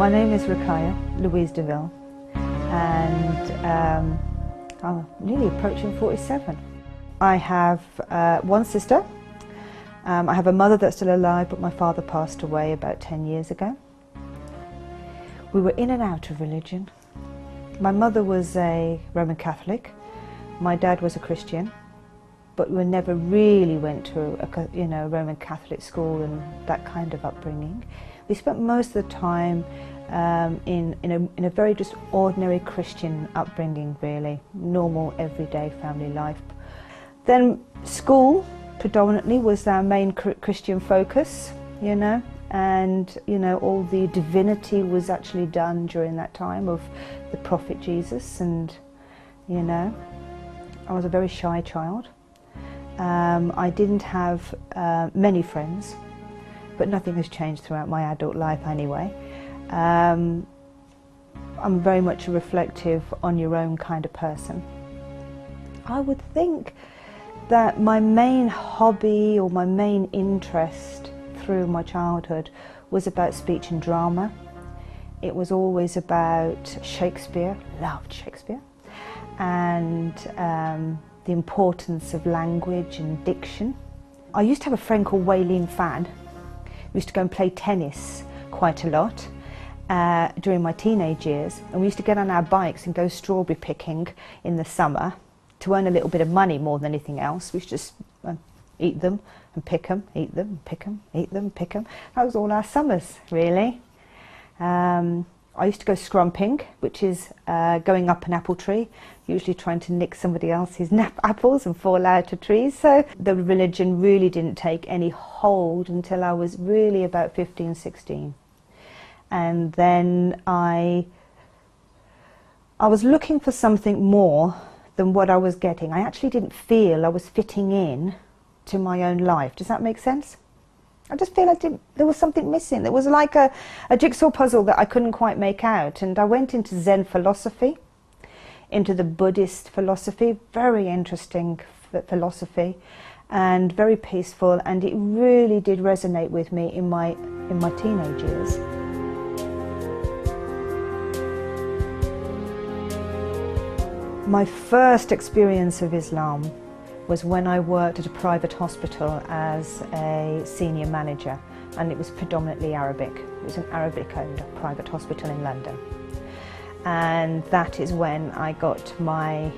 My name is Ruqayya Louise Daville, and I'm nearly approaching 47. I have one sister. I have a mother that's still alive, but my father passed away about 10 years ago. We were in and out of religion. My mother was a Roman Catholic. My dad was a Christian, but we never really went to a Roman Catholic school and that kind of upbringing. We spent most of the time in a very just ordinary Christian upbringing, really, normal everyday family life. Then school predominantly was our main Christian focus, and all the divinity was actually done during that time of the prophet Jesus, and I was a very shy child. I didn't have many friends, but nothing has changed throughout my adult life anyway. I'm very much a reflective, on your own kind of person. I would think that my main hobby or my main interest through my childhood was about speech and drama. It was always about Shakespeare, loved Shakespeare, and the importance of language and diction. I used to have a friend called Waylene Fan. We used to go and play tennis quite a lot during my teenage years, and we used to get on our bikes and go strawberry picking in the summer to earn a little bit of money more than anything else. We used to just eat them and pick them, eat them, pick them, eat them, pick them. That was all our summers, really. I used to go scrumping, which is going up an apple tree, usually trying to nick somebody else's apples and fall out of trees. So the religion really didn't take any hold until I was really about 15, 16. And then I was looking for something more than what I was getting. I actually didn't feel I was fitting in to my own life. Does that make sense? I just feel there was something missing. There was like a jigsaw puzzle that I couldn't quite make out. And I went into Zen philosophy, into the Buddhist philosophy, very interesting philosophy and very peaceful, and it really did resonate with me in my teenage years. My first experience of Islam was when I worked at a private hospital as a senior manager, and it was predominantly Arabic. It was an Arabic-owned private hospital in London. And that is when I got my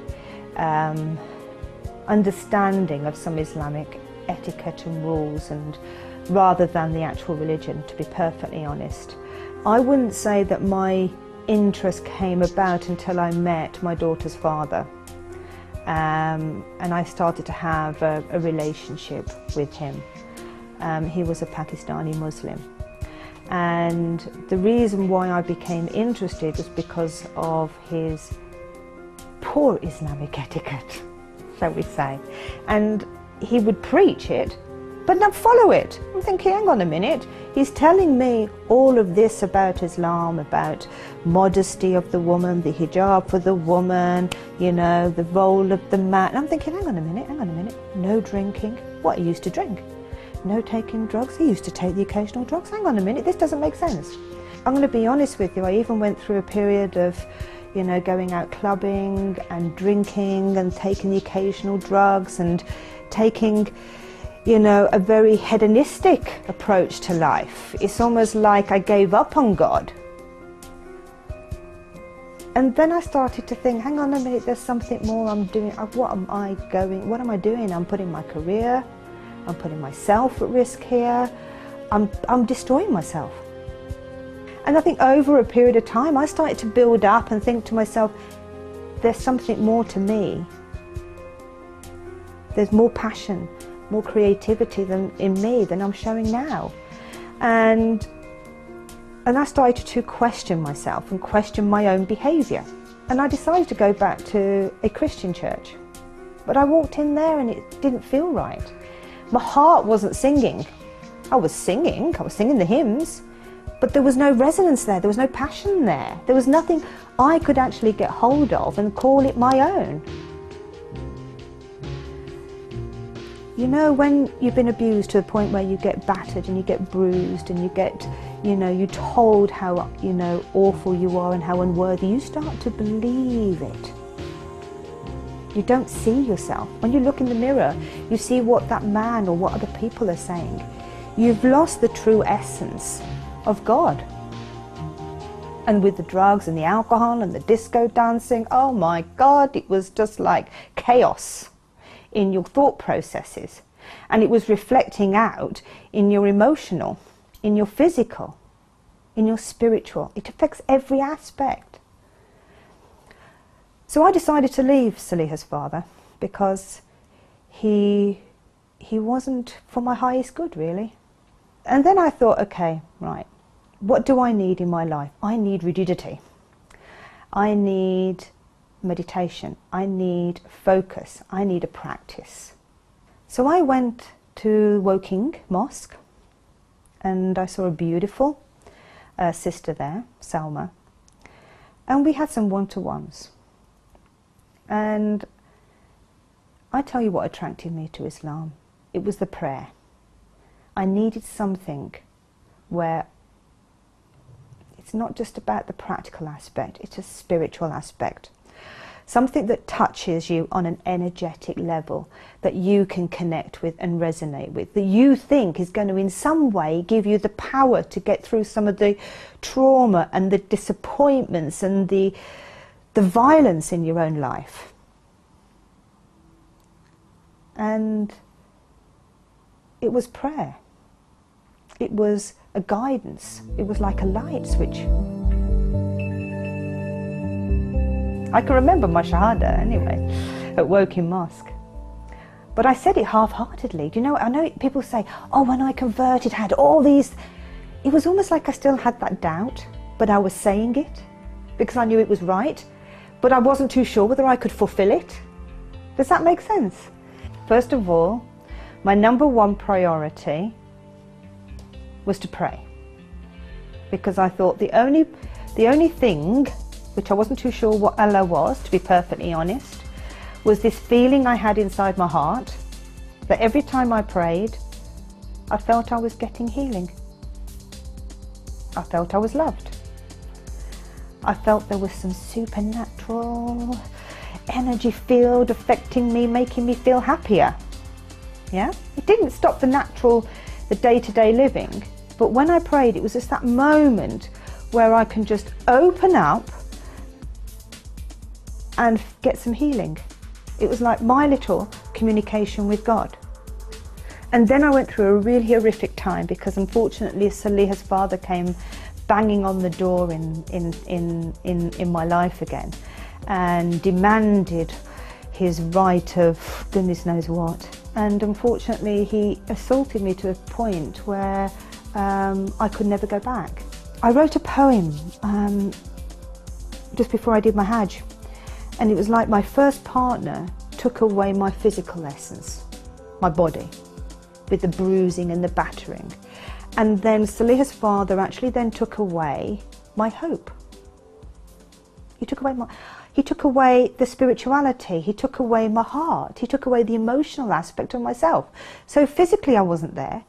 understanding of some Islamic etiquette and rules, and rather than the actual religion, to be perfectly honest. I wouldn't say that my interest came about until I met my daughter's father. And I started to have a relationship with him. He was a Pakistani Muslim. And the reason why I became interested was because of his poor Islamic etiquette, shall we say. And he would preach it, but not follow it. I'm thinking, hang on a minute, he's telling me all of this about Islam, about modesty of the woman, the hijab for the woman, the role of the man. And I'm thinking, hang on a minute, no drinking. What, he used to drink? No taking drugs? He used to take the occasional drugs? Hang on a minute, this doesn't make sense. I'm going to be honest with you, I even went through a period of, going out clubbing and drinking and taking the occasional drugs and taking a very hedonistic approach to life. It's almost like I gave up on God. And then I started to think, hang on a minute, there's something more I'm doing. What am I doing? I'm putting my career, I'm putting myself at risk here. I'm destroying myself. And I think over a period of time, I started to build up and think to myself, there's something more to me. There's more passion, more creativity in me than I'm showing now. And I started to question myself and question my own behaviour. And I decided to go back to a Christian church. But I walked in there and it didn't feel right. My heart wasn't singing. I was singing the hymns, but there was no resonance there, there was no passion there. There was nothing I could actually get hold of and call it my own. You know, when you've been abused to the point where you get battered and you get bruised and you get, you know, you're told how, you know, awful you are and how unworthy, you start to believe it. You don't see yourself. When you look in the mirror, you see what that man or what other people are saying. You've lost the true essence of God. And with the drugs and the alcohol and the disco dancing, oh my God, it was just like chaos in your thought processes. And it was reflecting out in your emotional, in your physical, in your spiritual. It affects every aspect. So I decided to leave Saliha's father because he wasn't for my highest good, really. And then I thought, okay, right, what do I need in my life? I need rigidity. I need meditation. I need focus. I need a practice. So I went to Woking Mosque and I saw a beautiful sister there, Salma, and we had some one-to-ones. And I tell you what attracted me to Islam. It was the prayer. I needed something where it's not just about the practical aspect, it's a spiritual aspect. Something that touches you on an energetic level, that you can connect with and resonate with, that you think is going to in some way give you the power to get through some of the trauma and the disappointments and the violence in your own life. And it was prayer. It was a guidance. It was like a light switch. I can remember my Shahada anyway, at Woking Mosque. But I said it half-heartedly. Do you know, I know people say, oh, when I converted, I had all these. It was almost like I still had that doubt, but I was saying it because I knew it was right, but I wasn't too sure whether I could fulfill it. Does that make sense? First of all, my number one priority was to pray, because I thought the only thing, which I wasn't too sure what Allah was, to be perfectly honest, was this feeling I had inside my heart that every time I prayed, I felt I was getting healing. I felt I was loved. I felt there was some supernatural energy field affecting me, making me feel happier. Yeah? It didn't stop the day-to-day living, but when I prayed, it was just that moment where I can just open up and get some healing. It was like my little communication with God. And then I went through a really horrific time, because unfortunately Saliha's father came banging on the door in my life again and demanded his right of goodness knows what. And unfortunately he assaulted me to a point where I could never go back. I wrote a poem just before I did my Hajj, and it was like my first partner took away my physical essence, my body, with the bruising and the battering. And then Saliha's father actually then took away my hope. He took away the spirituality, he took away my heart, he took away the emotional aspect of myself. So physically I wasn't there,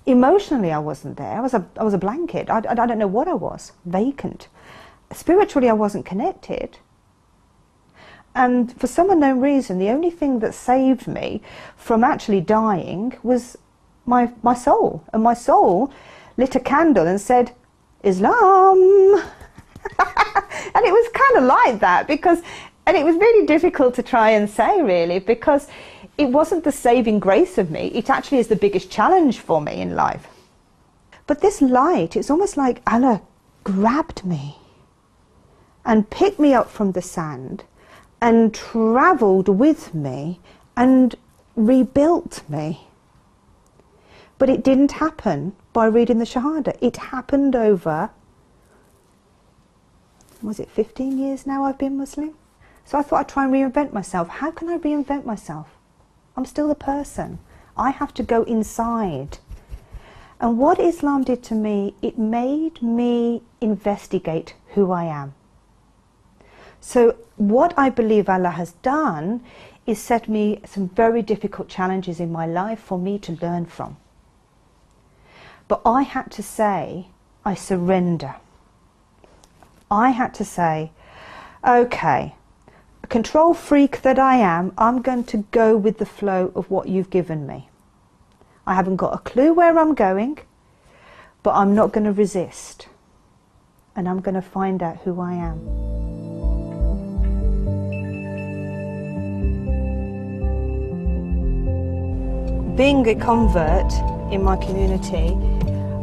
emotionally I wasn't there, I was a blanket, I don't know what I was, vacant. Spiritually I wasn't connected. And for some unknown reason, the only thing that saved me from actually dying was my soul. And my soul lit a candle and said, Islam. And it was kind of like that, and it was really difficult to try and say, really, because it wasn't the saving grace of me. It actually is the biggest challenge for me in life. But this light, it's almost like Allah grabbed me and picked me up from the sand and travelled with me and rebuilt me. But it didn't happen by reading the Shahada. It happened over, was it 15 years now I've been Muslim? So I thought I'd try and reinvent myself. How can I reinvent myself? I'm still the person. I have to go inside. And what Islam did to me, it made me investigate who I am. So what I believe Allah has done is set me some very difficult challenges in my life for me to learn from. But I had to say, I surrender. I had to say, okay, a control freak that I am, I'm going to go with the flow of what you've given me. I haven't got a clue where I'm going, but I'm not going to resist. And I'm going to find out who I am. Being a convert in my community,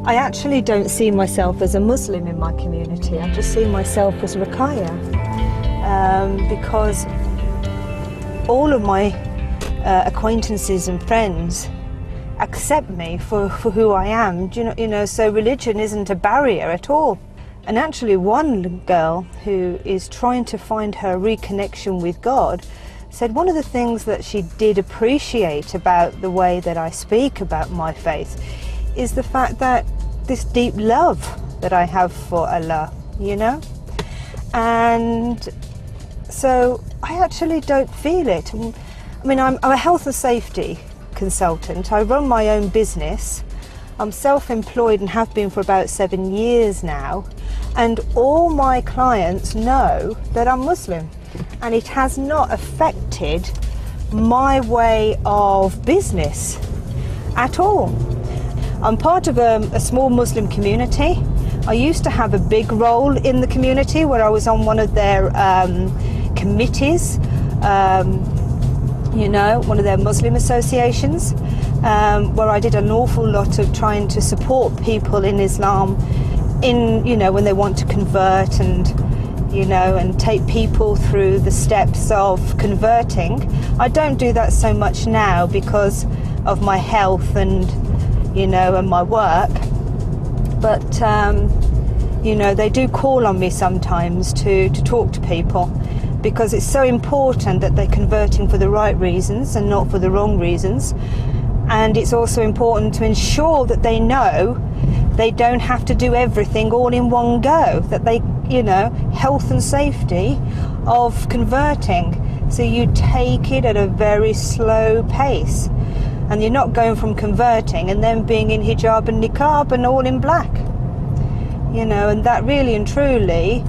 I actually don't see myself as a Muslim in my community. I just see myself as Ruqayya, because all of my acquaintances and friends accept me for who I am. You know, so religion isn't a barrier at all. And actually, one girl who is trying to find her reconnection with God said one of the things that she did appreciate about the way that I speak about my faith is the fact that this deep love that I have for Allah, you know? And so I actually don't feel it. I mean, I'm a health and safety consultant. I run my own business. I'm self-employed and have been for about 7 years now. And all my clients know that I'm Muslim. And it has not affected my way of business at all. I'm part of a small Muslim community. I used to have a big role in the community where I was on one of their committees, you know, one of their Muslim associations, where I did an awful lot of trying to support people in Islam in, you know, when they want to convert and, you know, and take people through the steps of converting. I don't do that so much now because of my health and, you know, and my work. But, you know, they do call on me sometimes to talk to people because it's so important that they're converting for the right reasons and not for the wrong reasons. And it's also important to ensure that they know they don't have to do everything all in one go, that they, you know, health and safety of converting. So you take it at a very slow pace. And you're not going from converting and then being in hijab and niqab and all in black. You know, and that really and truly,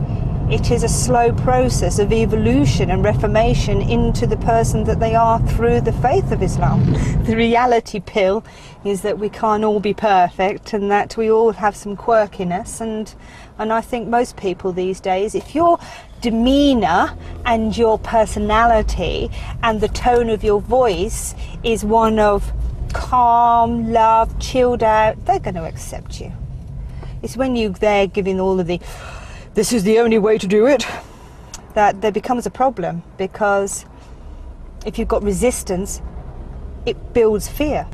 it is a slow process of evolution and reformation into the person that they are through the faith of Islam. The reality pill is that we can't all be perfect and that we all have some quirkiness, and I think most people these days, if your demeanour and your personality and the tone of your voice is one of calm, love, chilled out, they're going to accept you. It's when you're there giving all of the, this is the only way to do it, that there becomes a problem, because if you've got resistance, it builds fear.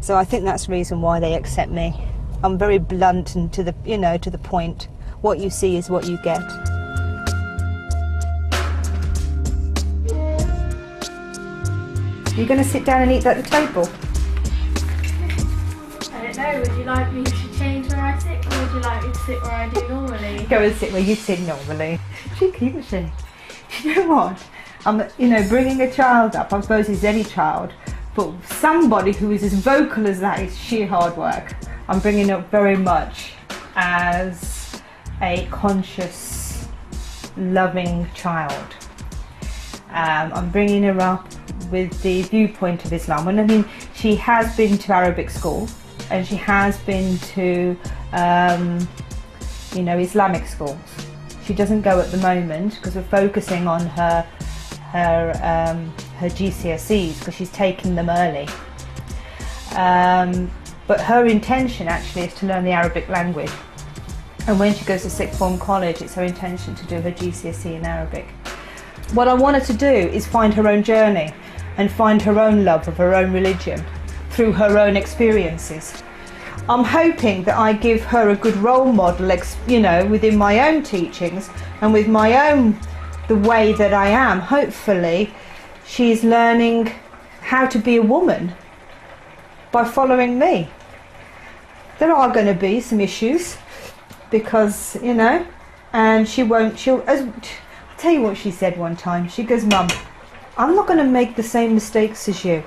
So I think that's the reason why they accept me. I'm very blunt and to the, you know, to the point. What you see is what you get. You're going to sit down and eat at the table? I don't know, would you like me to change where I sit, or would you like me to sit where I do normally? Go and sit where you sit normally. Cheeky, isn't she? Do you know what? I'm, you know, bringing a child up, I suppose it's any child, but somebody who is as vocal as that is sheer hard work. I'm bringing up very much as a conscious, loving child. I'm bringing her up with the viewpoint of Islam. And I mean, she has been to Arabic school and she has been to, you know, Islamic schools. She doesn't go at the moment because we're focusing on her GCSEs because she's taking them early. But her intention actually is to learn the Arabic language. And when she goes to sixth form college, it's her intention to do her GCSE in Arabic. What I want her to do is find her own journey and find her own love of her own religion through her own experiences. I'm hoping that I give her a good role model, you know, within my own teachings and with my own, the way that I am. Hopefully she's learning how to be a woman by following me. There are going to be some issues because, you know, and I'll tell you what she said one time. She goes, Mum, I'm not going to make the same mistakes as you.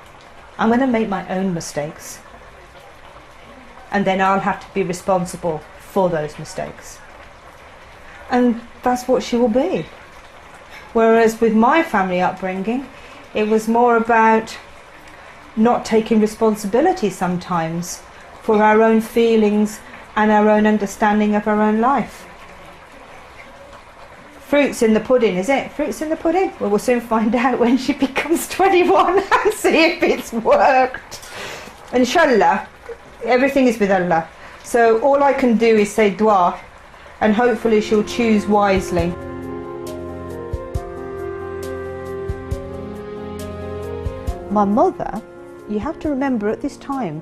I'm going to make my own mistakes. And then I'll have to be responsible for those mistakes. And that's what she will be. Whereas with my family upbringing, it was more about not taking responsibility sometimes for our own feelings and our own understanding of our own life. Fruit's in the pudding, is it? Fruit's in the pudding? Well, we'll soon find out when she becomes 21 and see if it's worked. Inshallah, everything is with Allah. So all I can do is say dua, and hopefully she'll choose wisely. My mother, you have to remember at this time,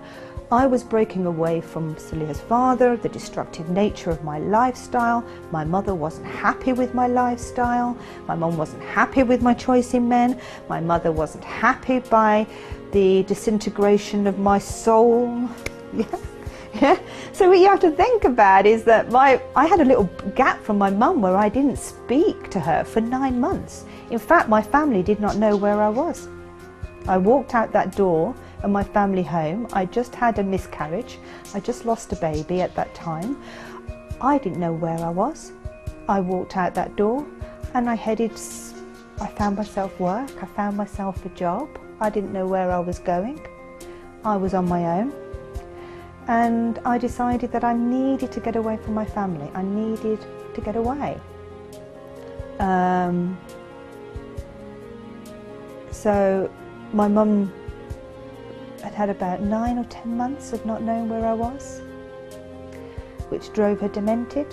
I was breaking away from Saliha's father, the destructive nature of my lifestyle. My mother wasn't happy with my lifestyle. My mum wasn't happy with my choice in men. My mother wasn't happy by the disintegration of my soul. Yeah. So what you have to think about is that I had a little gap from my mum where I didn't speak to her for 9 months. In fact, my family did not know where I was. I walked out that door of my family home. I just had a miscarriage. I just lost a baby at that time. I didn't know where I was. I walked out that door and I found myself work. I found myself a job. I didn't know where I was going. I was on my own. And I decided that I needed to get away from my family. I needed to get away. So my mum had about 9 or 10 months of not knowing where I was, which drove her demented.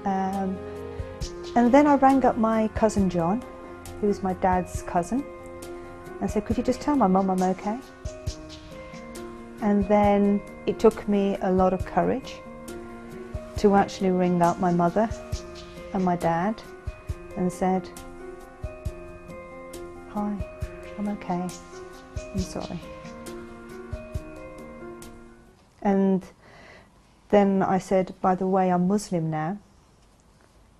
And then I rang up my cousin John, who was my dad's cousin, and said, could you just tell my mum I'm okay? And then it took me a lot of courage to actually ring up my mother and my dad and said, hi, I'm okay, I'm sorry. And then I said, by the way, I'm Muslim now.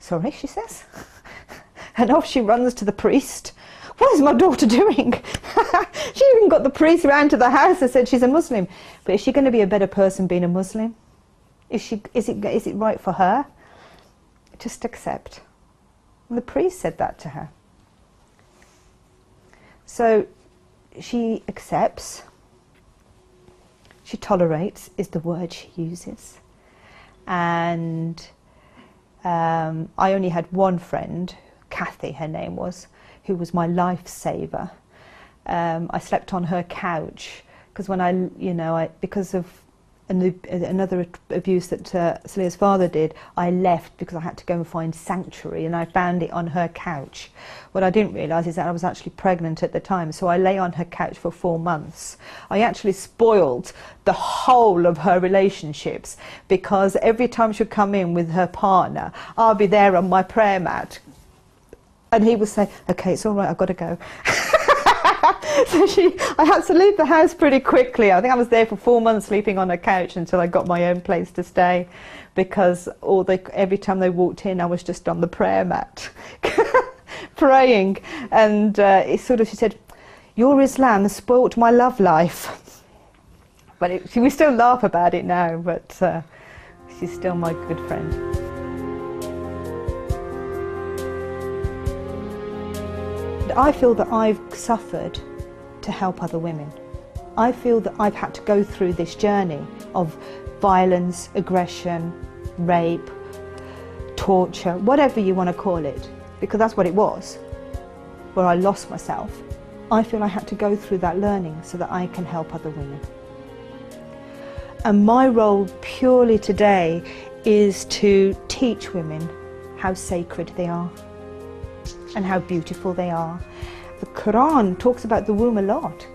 Sorry, she says. And off she runs to the priest. What is my daughter doing? She even got the priest round to the house and said she's a Muslim. But is she going to be a better person being a Muslim? Is it right for her? Just accept. And the priest said that to her. So she accepts. She tolerates is the word she uses. And I only had one friend, Kathy her name was, who was my lifesaver. I slept on her couch because when because of another abuse that Saliha's father did, I left because I had to go and find sanctuary, and I found it on her couch. What I didn't realise is that I was actually pregnant at the time, so I lay on her couch for 4 months. I actually spoiled the whole of her relationships because every time she'd come in with her partner, I'll be there on my prayer mat. And he would say, okay, it's all right, I've got to go. So I had to leave the house pretty quickly. I think I was there for 4 months sleeping on a couch until I got my own place to stay, because every time they walked in, I was just on the prayer mat praying. And she said, your Islam has spoilt my love life. But we still laugh about it now, but she's still my good friend. I feel that I've suffered to help other women. I feel that I've had to go through this journey of violence, aggression, rape, torture, whatever you want to call it, because that's what it was, where I lost myself. I feel I had to go through that learning so that I can help other women. And my role purely today is to teach women how sacred they are and how beautiful they are. The Quran talks about the womb a lot,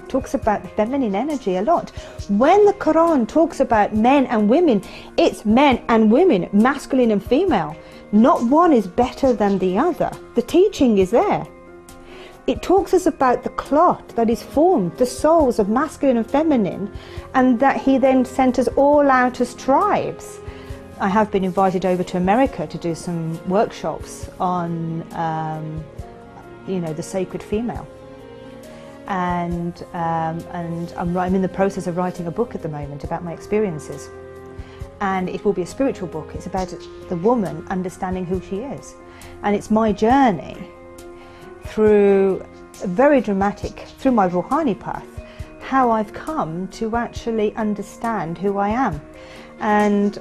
talks about the feminine energy a lot. When the Quran talks about men and women, it's men and women, masculine and female. Not one is better than the other. The teaching is there. It talks us about the clot that is formed, the souls of masculine and feminine, and that he then sent us all out as tribes. I have been invited over to America to do some workshops on the sacred female, and I'm in the process of writing a book at the moment about my experiences. and it will be a spiritual book. It's about the woman understanding who she is. And it's my journey through very dramatic, through my Ruhani path, how I've come to actually understand who I am. And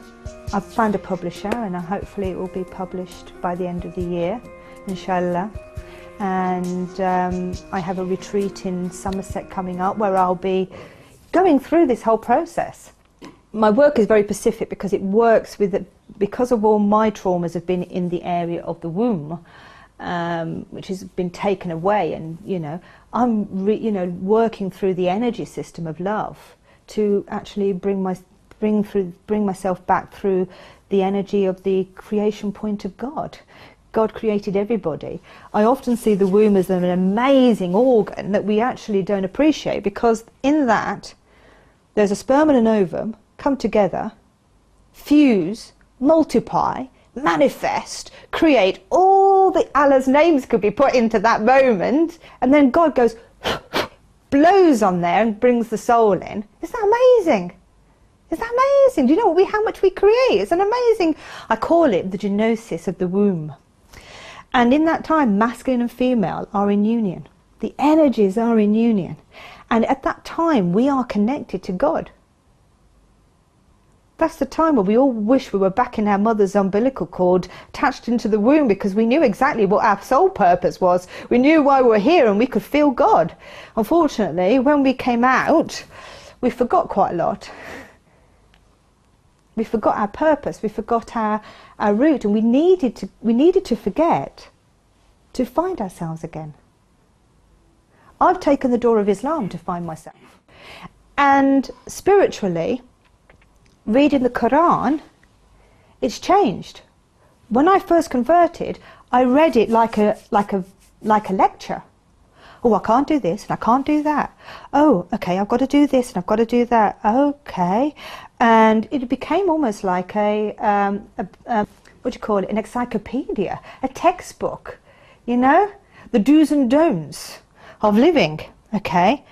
I've found a publisher, and hopefully it will be published by the end of the year, inshallah. And I have a retreat in Somerset coming up where I'll be going through this whole process. My work is very specific because it works with it, because of all my traumas have been in the area of the womb, which has been taken away, and I'm working through the energy system of love to actually bring myself back through the energy of the creation point of God. God created everybody. I often see the womb as an amazing organ that we actually don't appreciate, because in that there's a sperm and an ovum come together, fuse, multiply, manifest, create. All the Allah's names could be put into that moment, and then God goes blows on there and brings the soul in. Isn't that amazing? Isn't that amazing? Do you know how much we create? It's an amazing, I call it the genosis of the womb. And in that time, masculine and female are in union. The energies are in union. And at that time, we are connected to God. That's the time where we all wish we were back in our mother's umbilical cord, attached into the womb, because we knew exactly what our sole purpose was. We knew why we were here, and we could feel God. Unfortunately, when we came out, we forgot quite a lot. We forgot our purpose, we forgot our root, and we needed to forget to find ourselves again. I've taken the door of Islam to find myself. And spiritually, reading the Quran, it's changed. When I first converted, I read it like a lecture. Oh, I can't do this and I can't do that. Oh, okay, I've got to do this and I've got to do that. Okay. And it became almost like what do you call it, an encyclopedia, a textbook, the do's and don'ts of living, okay?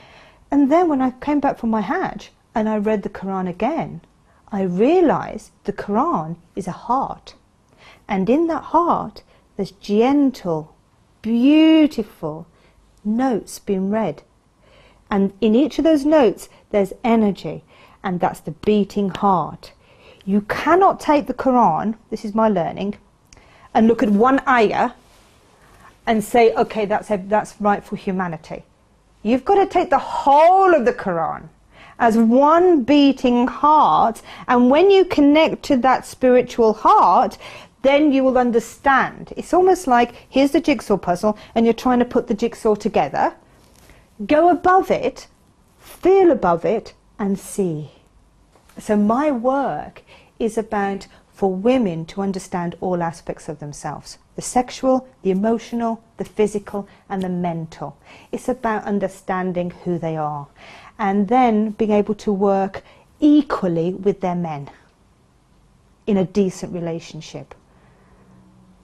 And then when I came back from my Hajj and I read the Quran again, I realized the Quran is a heart. And in that heart, there's gentle, beautiful notes being read. And in each of those notes, there's energy. And that's the beating heart. You cannot take the Quran, this is my learning, and look at one ayah and say, okay, that's right for humanity. You've got to take the whole of the Quran as one beating heart, and when you connect to that spiritual heart, then you will understand. It's almost like, here's the jigsaw puzzle, and you're trying to put the jigsaw together. Go above it, feel above it, and see. So my work is about for women to understand all aspects of themselves. The sexual, the emotional, the physical, and the mental. It's about understanding who they are. And then being able to work equally with their men in a decent relationship.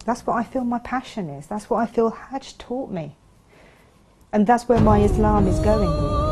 That's what I feel my passion is. That's what I feel Hajj taught me. And that's where my Islam is going.